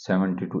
70 to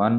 1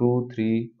2, 3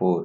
4।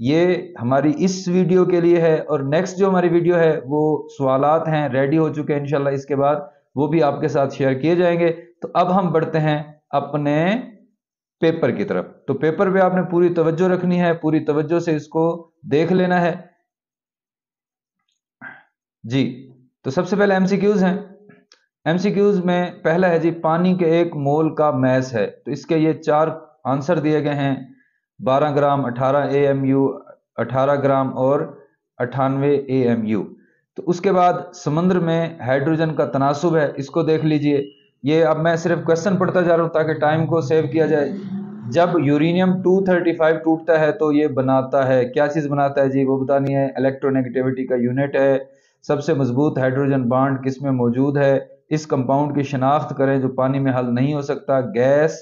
یہ ہماری اس video کے لیے ہے، اور نیکسٹ جو ہماری ویڈیو ہے وہ سوالات ہیں، ریڈی ہو چکے ہیں انشاءاللہ، اس کے بعد وہ بھی آپ کے ساتھ شیئر کیے جائیں گے۔ تو اب ہم بڑھتے ہیں اپنے پیپر کی طرف۔ تو پیپر پہ آپ نے پوری توجہ رکھنی ہے، پوری توجہ سے اس کو دیکھ لینا ہے جی۔ تو سب سے پہلے ایم سی کیوز ہیں۔ ایم سی کیوز میں پہلا ہے جی، پانی کے 1 مول کا میس ہے، تو اس کے یہ 4 آنسر دیے گئے ہیں، 12 gram, 18 A M U, 18 gram اور 98 اے ایم یو۔ تو اس کے بعد سمندر میں ہائیڈروجن کا تناسب ہے، اس کو دیکھ لیجئے۔ یہ اب میں صرف کویسچن پڑھتا جا رہا ہوں تاکہ ٹائم کو سیو کیا جائے۔ جب یورینیم 235 ٹوٹتا ہے تو یہ بناتا ہے، کیا چیز بناتا ہے جی؟ وہ بتانی ہے، الیکٹرو نیگیٹیوٹی کا یونٹ ہے۔ سب سے مضبوط ہائیڈروجن بانڈ کس میں موجود ہے؟ اس کمپاؤنڈ کی شناخت کریں جو پانی میں حل نہیں ہو سکتا۔ گیس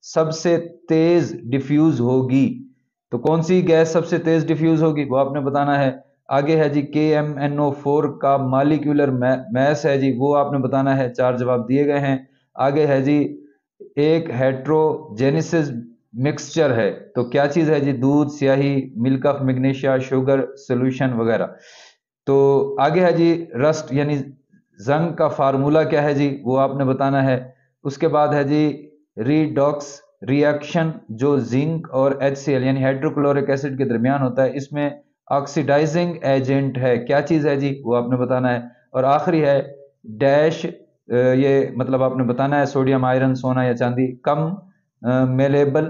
سب سے تیز ڈیفیوز ہوگی، تو کون سی گیس سب سے تیز ڈیفیوز ہوگی وہ آپ نے بتانا ہے۔ آگے ہے جی، KMnO4 کا مالیکولر میس ہے جی، وہ آپ نے بتانا ہے۔ 4 جواب دیے گئے ہیں۔ آگے ہے جی، ایک ہیٹروجینیسس مکسچر ہے، تو کیا چیز ہے جی؟ دودھ، سیاہی، ملک آف میگنیشیا، شوگر سولوشن وغیرہ۔ تو آگے ہے جی، رسٹ یعنی زنگ کا فارمولا کیا ہے جی؟ وہ آپ نے بتانا ہے۔ اس کے بعد ہے جی، ریڈاکس ری ایکشن جو زنک اور HCl یعنی ہائیڈروکلورک ایسڈ کے درمیان ہوتا ہے، اس میں آکسیڈائزنگ ایجنٹ ہے، کیا چیز ہے جی؟ وہ آپ نے بتانا ہے۔ اور آخری ہے ڈیش، یہ مطلب آپ نے بتانا ہے سوڈیم، آئرن، سونا یا چاندی، کم میلیبل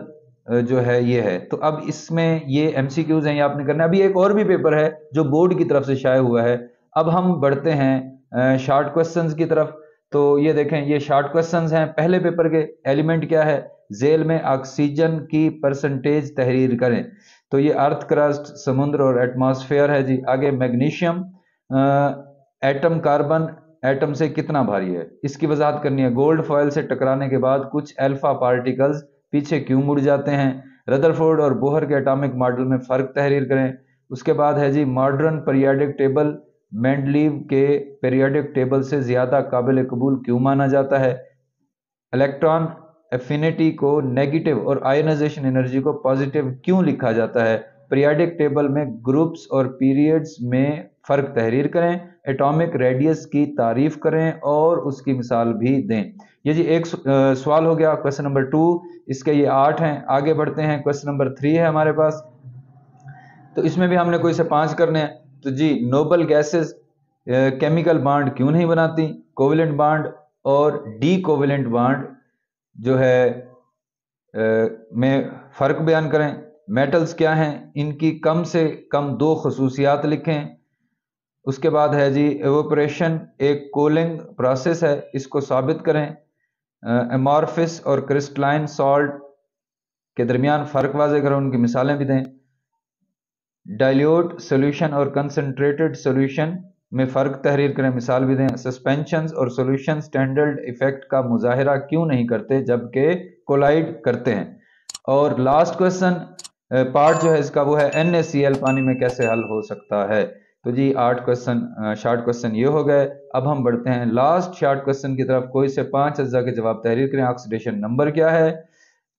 جو ہے یہ ہے۔ تو اب اس میں یہ ایم سی کیوز ہیں، یہ آپ نے کرنا ہے۔ ابھی ایک اور بھی پیپر ہے جو بورڈ کی طرف سے شائع ہوا ہے۔ اب ہم بڑھتے ہیں شارٹ کوسچنز کی طرف۔ تو یہ دیکھیں، یہ شارٹ کوسچنز ہیں پہلے پیپر کے۔ ایلیمنٹ کیا ہے؟ ذیل میں آکسیجن کی پرسنٹیج تحریر کریں۔ تو یہ ارتھ کرسٹ، سمندر اور ایٹماسفیئر ہے جی۔ آگے میگنیشیم ایٹم، کاربن ایٹم سے کتنا بھاری ہے، اس کی وضاحت کرنی ہے۔ گولڈ فوائل سے ٹکرانے کے بعد کچھ الفا پارٹیکلز پیچھے کیوں مڑ جاتے ہیں؟ ردرفورڈ اور بوہر کے اٹامک ماڈل میں فرق تحریر کریں۔ اس کے بعد ہے جی، ماڈرن پیریوڈک ٹیبل مینڈلیو کے پیریوڈک ٹیبل سے زیادہ قابل قبول کیوں مانا جاتا ہے؟ الیکٹران ایفینٹی کو نیگیٹو اور آئونائزیشن انرجی کو پازیٹیو کیوں لکھا جاتا ہے؟ پیریوڈک ٹیبل میں گروپس اور پیریڈز میں فرق تحریر کریں۔ ایٹامک ریڈیس کی تعریف کریں اور اس کی مثال بھی دیں۔ یہ جی ایک سوال ہو گیا، کویسچن نمبر 2۔ اس کے یہ 8 ہیں۔ آگے بڑھتے ہیں، کویسچن نمبر 3 ہے ہمارے پاس۔ تو اس میں بھی ہم نے کوئی سے 5 کرنے ہیں۔ تو جی، نوبل گیسز کیمیکل بانڈ کیوں نہیں بناتی؟ کوولنٹ بانڈ اور ڈی کوولنٹ بانڈ جو ہے میں فرق بیان کریں۔ میٹلز کیا ہیں؟ ان کی کم سے کم 2 خصوصیات لکھیں۔ اس کے بعد ہے جی، ایوپریشن ایک کولنگ پروسیس ہے، اس کو ثابت کریں۔ ایمارفس اور کرسٹلائن سالٹ کے درمیان فرق واضح کریں، ان کی مثالیں بھی دیں۔ ڈائلیوٹ سولوشن اور کنسنٹریٹڈ سولوشن میں فرق تحریر کریں، مثال بھی دیں۔ سسپینشنز اور سولوشن سٹینڈرڈ ایفیکٹ کا مظاہرہ کیوں نہیں کرتے جبکہ کولائڈ کرتے ہیں؟ اور لاسٹ کویسچن پارٹ جو ہے اس کا وہ ہے NaCl پانی میں کیسے حل ہو سکتا ہے؟ تو جی 8 کویسچن شارٹ کویسچن یہ ہو گئے۔ اب ہم بڑھتے ہیں لاسٹ شارٹ کویسچن کی طرف۔ کوئی سے 5 اجزاء کے جواب تحریر کریں۔ آکسیڈیشن نمبر کیا ہے؟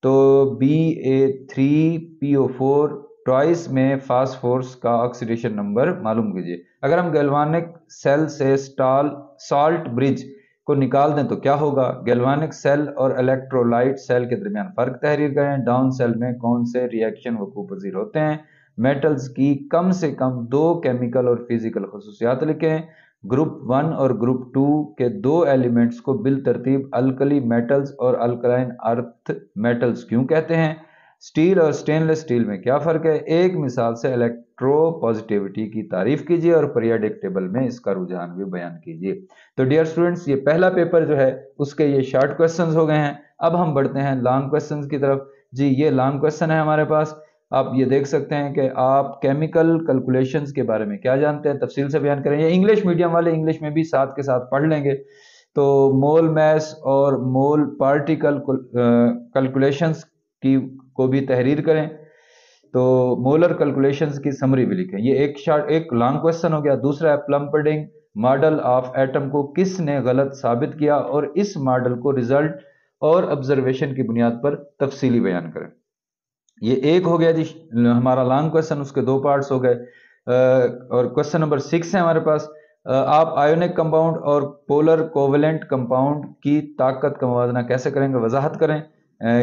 تو Ba3PO4 ٹوائس میں فاسفورس کا آکسیڈیشن نمبر معلوم کیجیے۔ اگر ہم گیلوانک سیل سے سالٹ برج کو نکال دیں تو کیا ہوگا؟ گیلوانک سیل اور الیکٹرولائٹ سیل کے درمیان فرق تحریر کریں۔ ڈاؤن سیل میں کون سے ری ایکشن وقوع پذیر ہوتے ہیں؟ میٹلز کی کم سے کم 2 کیمیکل اور فزیکل خصوصیات لکھیں۔ گروپ 1 اور گروپ 2 کے 2 ایلیمنٹس کو بالترتیب الکلی میٹلز اور الکلائن ارتھ میٹلز کیوں کہتے ہیں؟ سٹیل اور سٹین لیس سٹیل میں کیا فرق ہے؟ ایک مثال سے الیکٹرو پازیٹیوٹی کی تعریف کیجیے اور پیریوڈک ٹیبل میں اس کا رجحان بھی بیان کیجیے۔ تو ڈیئر سٹوڈنٹس، یہ پہلا پیپر جو ہے اس کے یہ شارٹ کویسچنز ہو گئے ہیں۔ اب ہم بڑھتے ہیں لانگ کویسچنز کی طرف۔ جی، یہ لانگ کویسچن ہے ہمارے پاس۔ آپ یہ دیکھ سکتے ہیں کہ آپ کیمیکل کیلکولیشنز کے بارے میں کیا جانتے ہیں، تفصیل سے بیان کریں۔ یہ انگلش میڈیم والے انگلش میں بھی ساتھ کے ساتھ پڑھ لیں گے۔ تو مول میس اور مول پارٹیکل کیلکولیشنز کو بھی تحریر کریں۔ تو مولر کیلکولیشنز کی سمری بھی لکھیں۔ یہ ایک لانگ کویسچن ہو گیا۔ دوسرا ہے پلمپڈنگ ماڈل آف ایٹم کو کس نے غلط ثابت کیا اور اس ماڈل کو ریزلٹ اور آبزرویشن کی بنیاد پر تفصیلی بیان کریں۔ یہ ایک ہو گیا جی ہمارا لانگ کوشچن، اس کے دو پارٹس ہو گئے۔ اور کوشچن نمبر 6 ہے ہمارے پاس، آپ آیونک کمپاؤنڈ اور پولر کوولنٹ کمپاؤنڈ کی طاقت کا موازنہ کیسے کریں گے، وضاحت کریں۔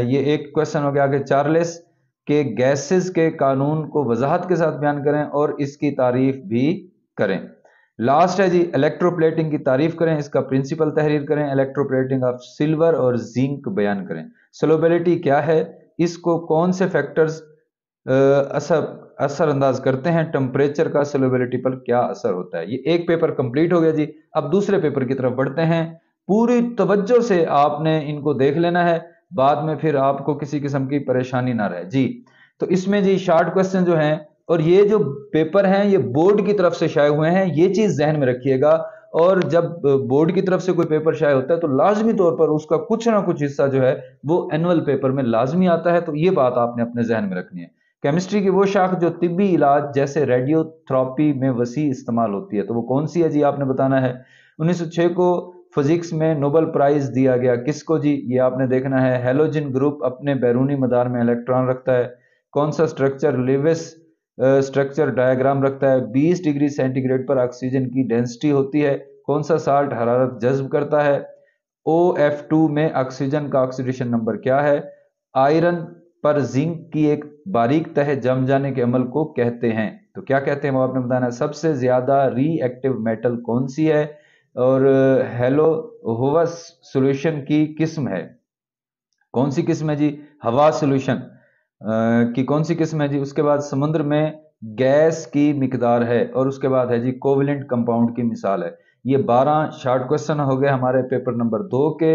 یہ ایک کوشچن ہو گیا۔ آگے چارلس کے گیسز کے قانون کو وضاحت کے ساتھ بیان کریں اور اس کی تعریف بھی کریں۔ لاسٹ ہے جی الیکٹرو پلیٹنگ کی تعریف کریں، اس کا پرنسپل تحریر کریں، الیکٹرو پلیٹنگ آف سلور اور زنک بیان کریں۔ سولوبلٹی کیا ہے، اس کو کون سے فیکٹرز اثر انداز کرتے ہیں، ٹمپریچر کا سولوبلٹی پر کیا اثر ہوتا ہے۔ یہ ایک پیپر کمپلیٹ ہو گیا جی۔ اب دوسرے پیپر کی طرف بڑھتے ہیں، پوری توجہ سے آپ نے ان کو دیکھ لینا ہے، بعد میں پھر آپ کو کسی قسم کی پریشانی نہ رہے جی۔ تو اس میں جی شارٹ کوسچن جو ہیں، اور یہ جو پیپر ہیں یہ بورڈ کی طرف سے شائع ہوئے ہیں، یہ چیز ذہن میں رکھیے گا۔ اور جب بورڈ کی طرف سے کوئی پیپر شائع ہوتا ہے تو لازمی طور پر اس کا کچھ نہ کچھ حصہ جو ہے وہ اینول پیپر میں لازمی آتا ہے، تو یہ بات آپ نے اپنے ذہن میں رکھنی ہے۔ کیمسٹری کی وہ شاخ جو طبی علاج جیسے ریڈیو تھراپی میں وسیع استعمال ہوتی ہے، تو وہ کون سی ہے جی، آپ نے بتانا ہے۔ 1906 کو فزکس میں نوبل پرائز دیا گیا کس کو جی، یہ آپ نے دیکھنا ہے۔ ہیلوجن گروپ اپنے بیرونی مدار میں الیکٹران رکھتا ہے۔ کون سا اسٹرکچر لیوس اسٹرکچر ڈائیگرام رکھتا ہے۔ 20 ڈگری سینٹی گریڈ پر آکسیجن کی ڈینسٹی ہوتی ہے۔ کون سا سالٹ حرارت جذب کرتا ہے۔ OF2 میں آکسیجن کا آکسیڈیشن نمبر کیا ہے۔ آئرن پر زنک کی ایک باریک تہ جم جانے کے عمل کو کہتے ہیں، تو کیا کہتے ہیں وہ آپ نے بتانا ہے۔ سب سے زیادہ ری ایکٹیو میٹل کون سی ہے، اور ہووس سولوشن کی قسم ہے، کون سی قسم ہے جی، ہوا سولوشن کی کون سی قسم ہے جی۔ اس کے بعد سمندر میں گیس کی مقدار ہے، اور اس کے بعد ہے جی کوولنٹ کمپاؤنڈ کی مثال ہے۔ یہ 12 شارٹ کوسچن ہو گئے ہمارے پیپر نمبر 2 کے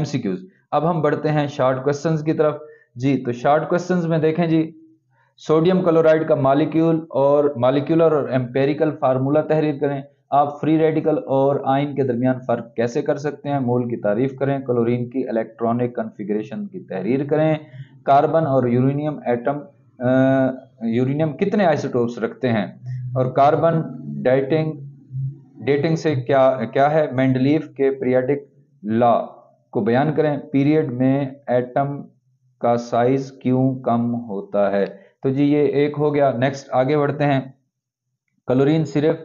MCQs۔ اب ہم بڑھتے ہیں شارٹ کوسچنز کی طرف جی۔ تو شارٹ کوسچنز میں دیکھیں جی، سوڈیم کلورائڈ کا مالیکیولر اور ایمپیریکل فارمولا تحریر کریں۔ آپ فری ریڈیکل اور آئن کے درمیان فرق کیسے کر سکتے ہیں، مول کی تعریف کریں۔ کلورین کی الیکٹرانک کنفیگریشن کی تحریر کریں۔ کاربن اور یورینیم ایٹم یورینیم کتنے آئسوٹوپس رکھتے ہیں، اور کاربن ڈیٹنگ سے کیا ہے۔ مینڈلیف کے پیریڈک لا کو بیان کریں۔ پیریڈ میں ایٹم کا سائز کیوں کم ہوتا ہے۔ تو جی یہ ایک ہو گیا۔ نیکسٹ آگے بڑھتے ہیں۔ کلورین صرف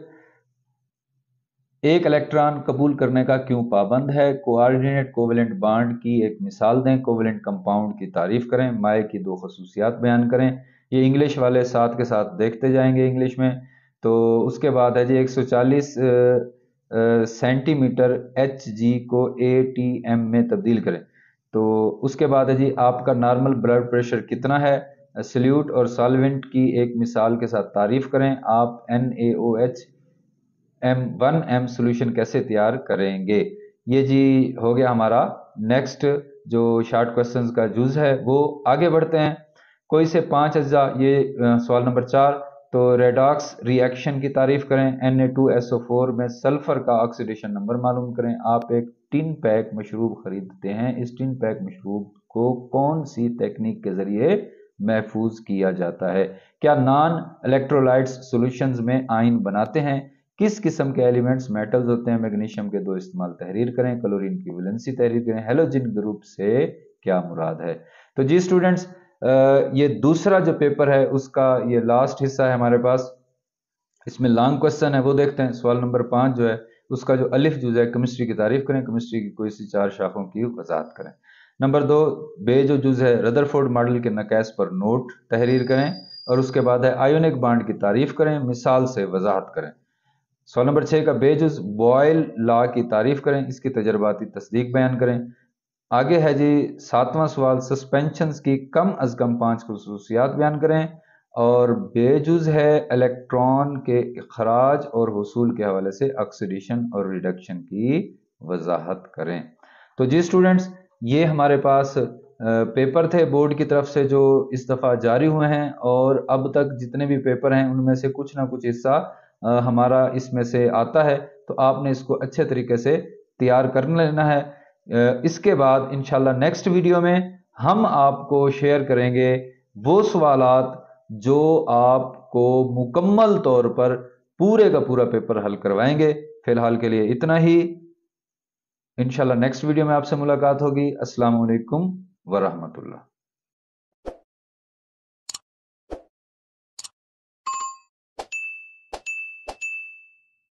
ایک الیکٹران قبول کرنے کا کیوں پابند ہے۔ کوآرڈینیٹ کوولنٹ بانڈ کی ایک مثال دیں۔ کوولنٹ کمپاؤنڈ کی تعریف کریں۔ مائع کی 2 خصوصیات بیان کریں۔ یہ انگلش والے ساتھ کے ساتھ دیکھتے جائیں گے انگلش میں۔ تو اس کے بعد ہے جی 140 سینٹی میٹر Hg کو ATM میں تبدیل کریں۔ تو اس کے بعد ہے جی آپ کا نارمل بلڈ پریشر کتنا ہے۔ سلیوٹ اور سالوینٹ کی ایک مثال کے ساتھ تعریف کریں۔ آپ NaOH M1M سولوشن کیسے تیار کریں گے۔ یہ جی ہو گیا ہمارا نیکسٹ جو شارٹ کوسچنز کا جز ہے۔ وہ آگے بڑھتے ہیں۔ کوئی سے 5 اجزاء، یہ سوال نمبر 4۔ تو ریڈاکس ری ایکشن کی تعریف کریں۔ Na2SO4 میں سلفر کا آکسیڈیشن نمبر معلوم کریں۔ آپ ایک ٹن پیک مشروب خریدتے ہیں، اس ٹن پیک مشروب کو کون سی تکنیک کے ذریعے محفوظ کیا جاتا ہے۔ کیا نان الیکٹرولائٹس سولوشنز میں آئن بناتے ہیں۔ کس قسم کے ایلیمنٹس میٹلز ہوتے ہیں۔ میگنیشیم کے 2 استعمال تحریر کریں۔ کلورین کی ویلنسی تحریر کریں۔ ہیلوجن گروپ سے کیا مراد ہے۔ تو جی اسٹوڈنٹس، یہ دوسرا جو پیپر ہے اس کا یہ لاسٹ حصہ ہے ہمارے پاس۔ اس میں لانگ کوسچن ہے، وہ دیکھتے ہیں۔ سوال نمبر 5 جو ہے اس کا جو الف جز ہے، کیمسٹری کی تعریف کریں۔ کیمسٹری کی کوئی سی 4 شاخوں کی وضاحت کریں۔ نمبر 2 بے جو جز ہے، ردرفورڈ ماڈل کے نقائص پر نوٹ تحریر کریں۔ اور اس کے بعد ہے آئیونک بانڈ کی تعریف کریں، مثال سے وضاحت کریں۔ سوال نمبر 6 کا بے جز بوائل لا کی تعریف کریں، اس کی تجرباتی تصدیق بیان کریں۔ آگے ہے جی 7واں سوال، سسپینشنز کی کم از کم 5 خصوصیات بیان کریں۔ اور بے جز ہے الیکٹران کے اخراج اور حصول کے حوالے سے آکسیڈیشن اور ریڈکشن کی وضاحت کریں۔ تو جی اسٹوڈنٹس، یہ ہمارے پاس پیپر تھے بورڈ کی طرف سے جو اس دفعہ جاری ہوئے ہیں، اور اب تک جتنے بھی پیپر ہیں ان میں سے کچھ نہ کچھ حصہ ہمارا اس میں سے آتا ہے، تو آپ نے اس کو اچھے طریقے سے تیار کر لینا ہے۔ اس کے بعد انشاءاللہ نیکسٹ ویڈیو میں ہم آپ کو شیئر کریں گے وہ سوالات جو آپ کو مکمل طور پر پورے کا پورا پیپر حل کروائیں گے۔ فی الحال کے لیے اتنا ہی، انشاءاللہ نیکسٹ ویڈیو میں آپ سے ملاقات ہوگی۔ السلام علیکم ورحمۃ اللہ۔